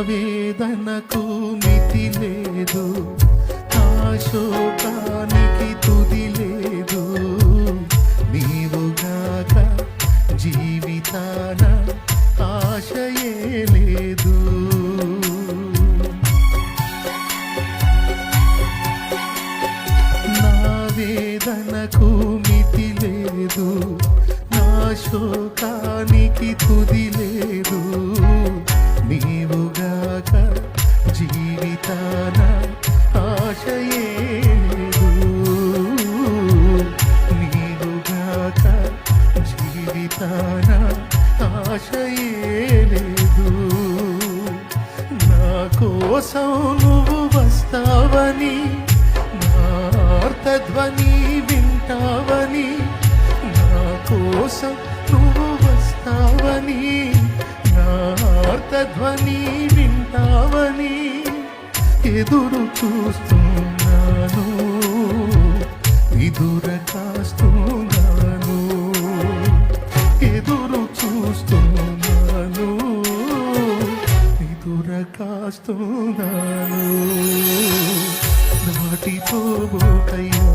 వేదనకు మితి లేదు, నా శోకానికి తుది లేదు. నీవుగాక జీవితాన ఆశయే లేదు. నా వేదనకు మితి లేదు, నా శోకానికి తుది లేదు. నీవుగాక జీవితాన ఆశయే లేదు. నీవుగాక జీవితాన ఆశయే లేదు. నా కోసం నువ్వు వస్తావని, నా ఆర్తధ్వని వింటావని, నా కోసం నువ్వు వస్తావని, నా ఆర్తధ్వని వింటావని ఎదురు చూస్తున్నాను, ఎదుర కాస్తున్నాను. ఎదురు చూస్తున్నాను, ఎదుర కాస్తున్నాను. దాటిపోబోకయ్యా.